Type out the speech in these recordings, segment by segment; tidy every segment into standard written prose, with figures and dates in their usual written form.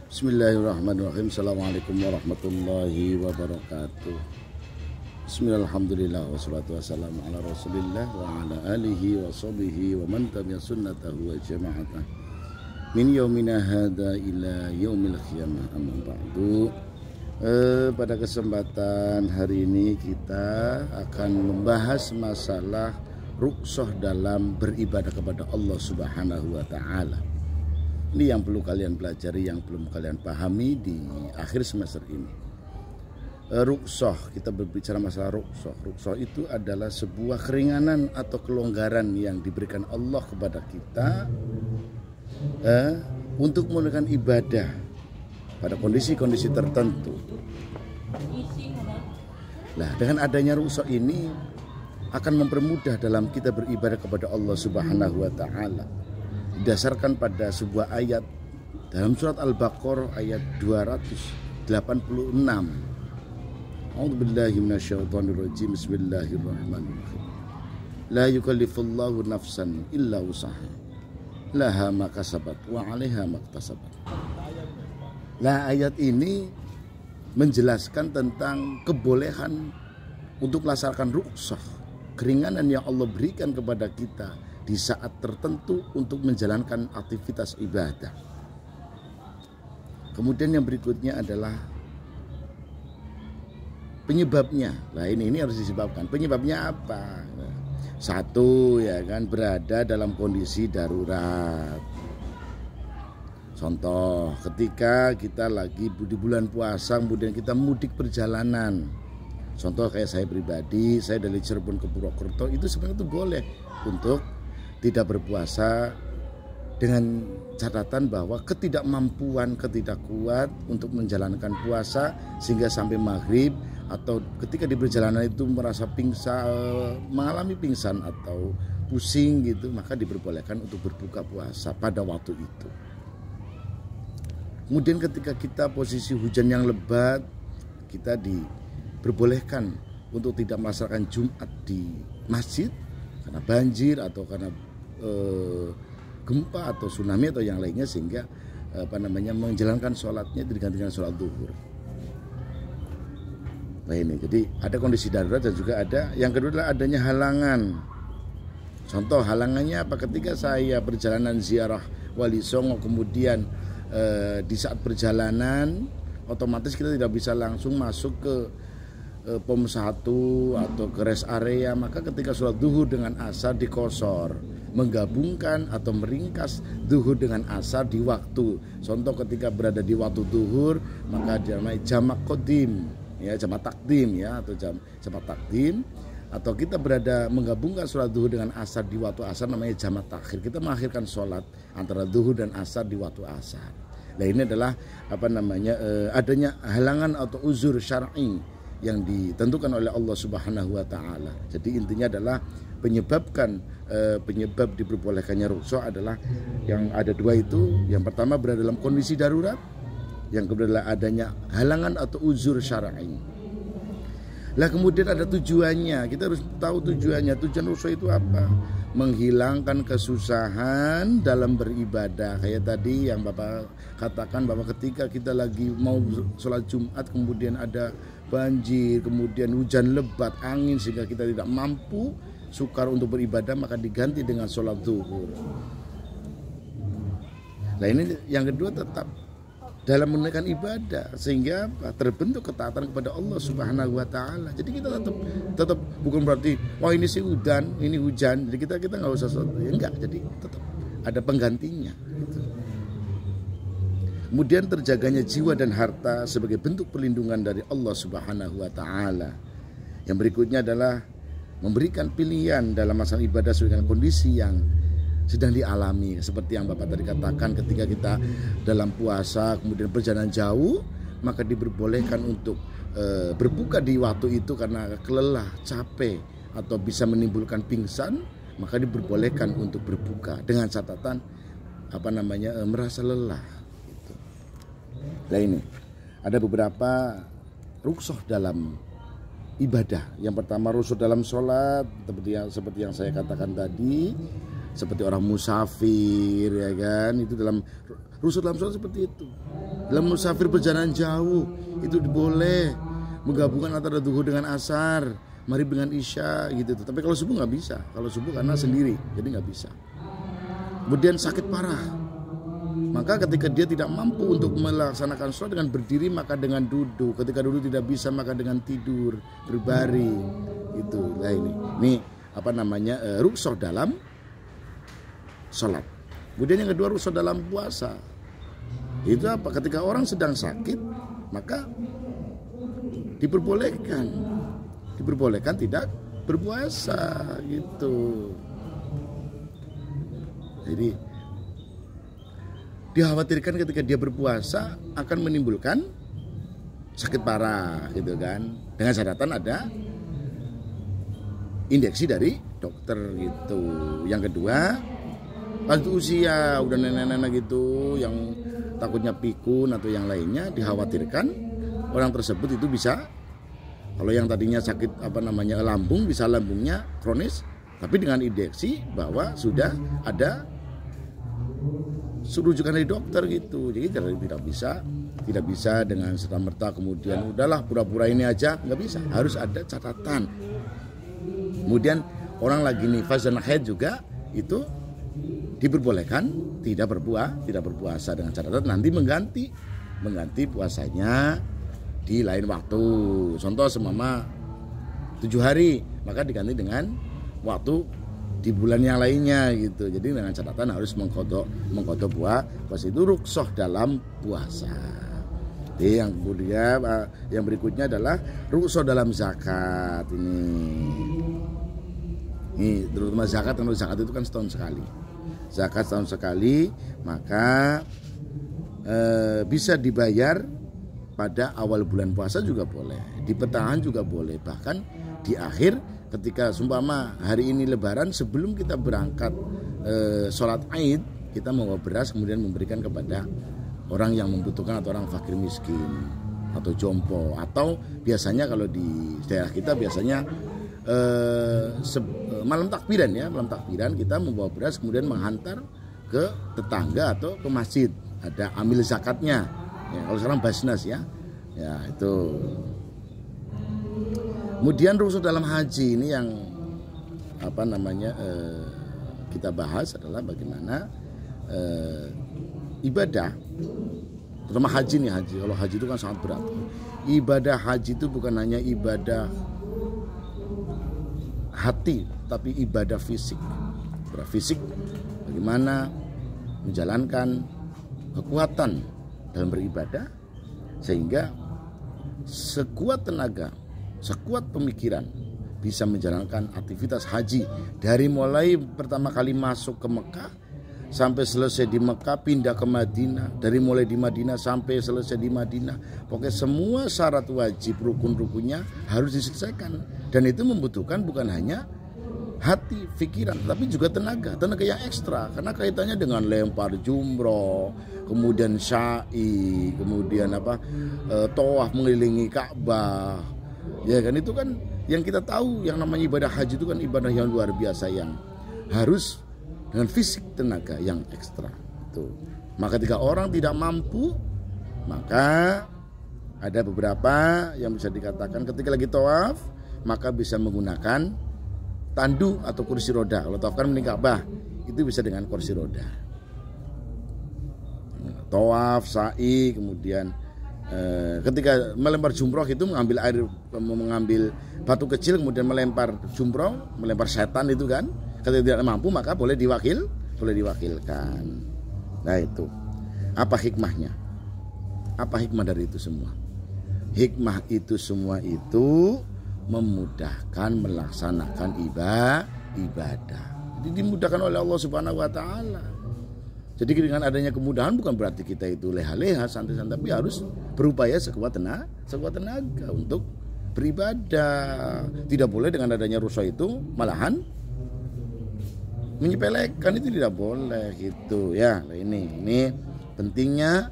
Bismillahirrahmanirrahim. Assalamualaikum warahmatullahi wabarakatuh. Bismillahirrahmanirrahim. Wassalatu wassalamu ala rasulillah wa ala alihi wa sahbihi wa man tabi'a sunnatahu wa jama'atah min yaumina hadha ila yaumil qiyamah, amma ba'du. Pada kesempatan hari ini kita akan membahas masalah rukhsah dalam beribadah kepada Allah Subhanahu wa taala. Ini yang perlu kalian pelajari, yang belum kalian pahami di akhir semester ini. Rukhsah, kita berbicara masalah rukhsah. Rukhsah itu adalah sebuah keringanan atau kelonggaran yang diberikan Allah kepada kita untuk melakukan ibadah pada kondisi-kondisi tertentu. Nah, dengan adanya rukhsah ini akan mempermudah dalam kita beribadah kepada Allah Subhanahu wa taala. Didasarkan pada sebuah ayat dalam surat Al-Baqarah ayat 286. A'udzubillahi minasyaitonirrajim. Bismillahirrahmanirrahim. La yukallifullahu nafsan illa wus'aha. Laha ma kasabat wa 'alaiha ma iktasabat. Nah, ayat ini menjelaskan tentang kebolehan untuk melaksanakan rukhsah, keringanan yang Allah berikan kepada kita di saat tertentu untuk menjalankan aktivitas ibadah. Kemudian yang berikutnya adalah penyebabnya. Nah, ini harus disebabkan. Penyebabnya apa? Satu, ya kan, berada dalam kondisi darurat. Contoh, ketika kita lagi di bulan puasa, kemudian kita mudik perjalanan. Contoh kayak saya pribadi, saya dari Cirebon ke Purwokerto, itu sebenarnya itu boleh untuk tidak berpuasa dengan catatan bahwa ketidakmampuan, ketidakkuat untuk menjalankan puasa sehingga sampai maghrib, atau ketika di perjalanan itu merasa pingsan, mengalami pingsan atau pusing gitu, maka diperbolehkan untuk berbuka puasa pada waktu itu. Kemudian ketika kita posisi hujan yang lebat, kita diperbolehkan untuk tidak melaksanakan Jumat di masjid karena banjir atau karena gempa atau tsunami atau yang lainnya, sehingga menjalankan sholatnya digantikan sholat zuhur. Nah, ini jadi ada kondisi darurat dan juga ada yang kedua adalah adanya halangan. Contoh halangannya apa? Ketika saya perjalanan ziarah Wali Songo, kemudian di saat perjalanan otomatis kita tidak bisa langsung masuk ke POM 1 atau ke rest area, maka ketika sholat zuhur dengan asar dikosor, menggabungkan atau meringkas zuhur dengan asar di waktu. Contoh ketika berada di waktu zuhur, maka dinamai jamak qadim, ya, jamak takdim, ya, atau jamak takdim. Atau kita berada menggabungkan sholat zuhur dengan asar di waktu asar, namanya jamak takhir. Kita mengakhirkan sholat antara zuhur dan asar di waktu asar. Nah, ini adalah adanya halangan atau uzur syar'i yang ditentukan oleh Allah Subhanahu wa taala. Jadi intinya adalah penyebab diperbolehkannya rukhsah adalah yang ada dua itu. Yang pertama berada dalam kondisi darurat, yang kedua adalah adanya halangan atau uzur syar'i. Lah kemudian ada tujuannya. Kita harus tahu tujuannya. Tujuan rukhsah itu apa? Menghilangkan kesusahan dalam beribadah. Kayak tadi yang Bapak katakan bahwa ketika kita lagi mau sholat Jumat kemudian ada banjir, kemudian hujan lebat, angin, sehingga kita tidak mampu sukar untuk beribadah, maka diganti dengan sholat zuhur. Nah, ini yang kedua, tetap dalam menunaikan ibadah sehingga terbentuk ketaatan kepada Allah Subhanahu wa taala. Jadi kita tetap bukan berarti ini sih ini hujan, jadi kita nggak usah sholat, ya enggak. Jadi tetap ada penggantinya gitu. Kemudian terjaganya jiwa dan harta sebagai bentuk perlindungan dari Allah Subhanahu wa taala. Yang berikutnya adalah memberikan pilihan dalam masalah ibadah sesuai dengan kondisi yang sedang dialami. Seperti yang Bapak tadi katakan, ketika kita dalam puasa kemudian perjalanan jauh, maka diperbolehkan untuk berbuka di waktu itu karena kelelah, capek, atau bisa menimbulkan pingsan, maka diperbolehkan untuk berbuka dengan catatan merasa lelah. Nah, ini ada beberapa rukhsah dalam ibadah. Yang pertama rukhsah dalam sholat, seperti yang saya katakan tadi, seperti orang musafir, ya kan, itu dalam Rukhsah dalam sholat seperti itu. Dalam musafir perjalanan jauh itu boleh menggabungkan antara duhur dengan asar, maghrib dengan isya gitu. Tapi kalau subuh nggak bisa. Kalau subuh karena sendiri, jadi nggak bisa. Kemudian sakit parah, maka ketika dia tidak mampu untuk melaksanakan sholat dengan berdiri, maka dengan duduk. Ketika duduk tidak bisa, maka dengan tidur, berbaring. Itu. Nah ini apa namanya rukhsah dalam sholat. Kemudian yang kedua rukhsah dalam puasa. Itu apa? Ketika orang sedang sakit, maka diperbolehkan tidak berpuasa gitu. Jadi dikhawatirkan ketika dia berpuasa akan menimbulkan sakit parah gitu kan. Dengan catatan ada indeksi dari dokter gitu. Yang kedua, lanjut usia, udah nenek-nenek gitu yang takutnya pikun atau yang lainnya, dikhawatirkan orang tersebut itu bisa, kalau yang tadinya sakit apa namanya lambung, bisa lambungnya kronis, tapi dengan indeksi bahwa sudah ada rujukan dari dokter gitu. Jadi tidak bisa dengan serta-merta kemudian udahlah pura-pura ini aja, nggak bisa, harus ada catatan. Kemudian orang lagi nifas dan haid juga itu diperbolehkan tidak berpuasa dengan catatan nanti mengganti puasanya di lain waktu. Contoh semama 7 hari, maka diganti dengan waktu di bulan yang lainnya gitu. Jadi dengan catatan harus mengkodok puasa. Itu rukhsah dalam puasa. Jadi yang kemudian yang berikutnya adalah rukhsah dalam zakat ini terutama zakat, karena zakat itu kan setahun sekali. Zakat setahun sekali, maka bisa dibayar pada awal bulan puasa juga boleh, di pertengahan juga boleh, bahkan di akhir ketika sumpama hari ini lebaran, sebelum kita berangkat sholat Aid, kita membawa beras kemudian memberikan kepada orang yang membutuhkan atau orang fakir miskin atau jompo, atau biasanya kalau di daerah kita biasanya malam takbiran kita membawa beras kemudian menghantar ke tetangga atau ke masjid, ada amil zakatnya ya, kalau sekarang basnas ya itu. Kemudian rukhsah dalam haji ini yang apa namanya kita bahas adalah bagaimana ibadah, terutama haji. Kalau haji itu kan sangat berat. Ibadah haji itu bukan hanya ibadah hati, tapi ibadah fisik. Fisik bagaimana menjalankan kekuatan dalam beribadah sehingga sekuat tenaga, sekuat pemikiran bisa menjalankan aktivitas haji dari mulai pertama kali masuk ke Mekah sampai selesai di Mekah pindah ke Madinah, dari mulai di Madinah sampai selesai di Madinah. Pokoknya semua syarat wajib rukun-rukunnya harus diselesaikan, dan itu membutuhkan bukan hanya hati, pikiran, tapi juga tenaga yang ekstra, karena kaitannya dengan lempar jumroh, kemudian sa'i, kemudian tawaf mengelilingi Ka'bah. Ya kan, itu kan yang kita tahu, yang namanya ibadah haji itu kan ibadah yang luar biasa yang harus dengan fisik tenaga yang ekstra itu. Maka ketika orang tidak mampu, maka ada beberapa yang bisa dikatakan ketika lagi tawaf maka bisa menggunakan tandu atau kursi roda. Kalau tawaf kan mending Ka'bah, itu bisa dengan kursi roda. Tawaf, sa'i, kemudian ketika melempar jumroh itu mengambil batu kecil kemudian melempar jumroh, melempar setan itu kan. Ketika tidak mampu maka boleh diwakilkan. Nah itu apa hikmahnya? Apa hikmah dari itu semua? Hikmah itu semua itu memudahkan melaksanakan ibadah. Jadi dimudahkan oleh Allah Subhanahu wa taala. Jadi dengan adanya kemudahan bukan berarti kita itu leha-leha, santai-santai, tapi harus berupaya sekuat tenaga untuk beribadah. Tidak boleh dengan adanya rukhsah itu malahan menyepelekan, itu tidak boleh gitu ya. Ini pentingnya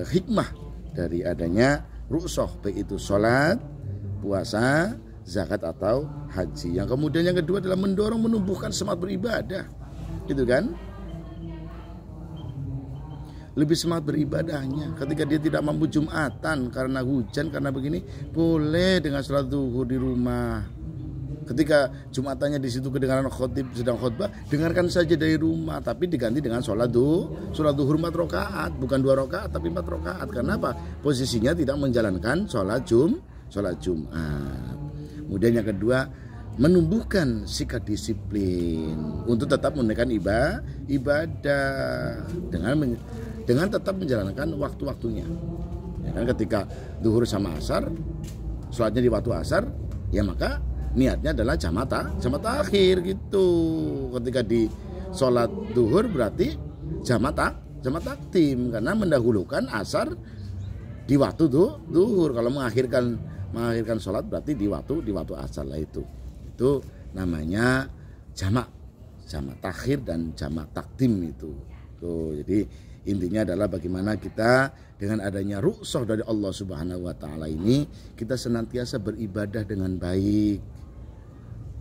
hikmah dari adanya rukhsah, baik itu sholat, puasa, zakat atau haji. Yang kemudian yang kedua adalah menumbuhkan semangat beribadah, gitu kan? lebih semangat beribadahnya. Ketika dia tidak mampu Jumatan karena hujan, karena begini, boleh dengan sholat zuhur di rumah. Ketika Jumatannya di situ kedengaran khotib sedang khutbah, dengarkan saja dari rumah, tapi diganti dengan sholat zuhur 4 rakaat, bukan 2 rakaat tapi 4 rakaat. Karena apa? Posisinya tidak menjalankan sholat Jumat. Kemudian yang kedua, menumbuhkan sikap disiplin untuk tetap menunaikan ibadah dengan tetap menjalankan waktu-waktunya. Ya kan, ketika zuhur sama asar, sholatnya di waktu asar, ya maka niatnya adalah jamak takhir gitu. Ketika di sholat zuhur berarti jamak takdim, karena mendahulukan asar di waktu zuhur. Kalau mengakhirkan sholat berarti di waktu asar lah itu namanya jamak takhir dan jamak takdim itu. Tuh, jadi intinya adalah bagaimana kita dengan adanya rukhsah dari Allah Subhanahu wa taala ini, kita senantiasa beribadah dengan baik.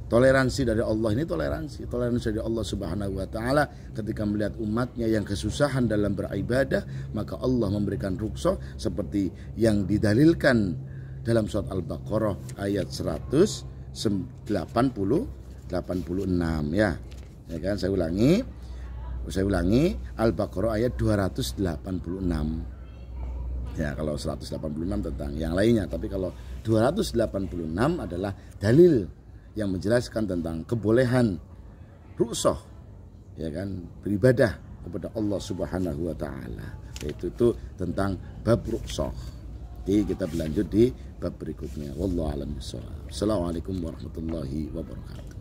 Toleransi dari Allah ini toleransi dari Allah Subhanahu wa taala ketika melihat umatnya yang kesusahan dalam beribadah, maka Allah memberikan rukhsah seperti yang didalilkan dalam surat Al-Baqarah ayat 186 ya. Ya kan, saya ulangi Al-Baqarah ayat 286. Ya, kalau 186 tentang yang lainnya, tapi kalau 286 adalah dalil yang menjelaskan tentang kebolehan rukhsah, ya kan, beribadah kepada Allah Subhanahu wa taala. Yaitu itu tentang bab rukhsah. Jadi kita berlanjut di bab berikutnya. Wallahu a'lam bishawab. Assalamualaikum warahmatullahi wabarakatuh.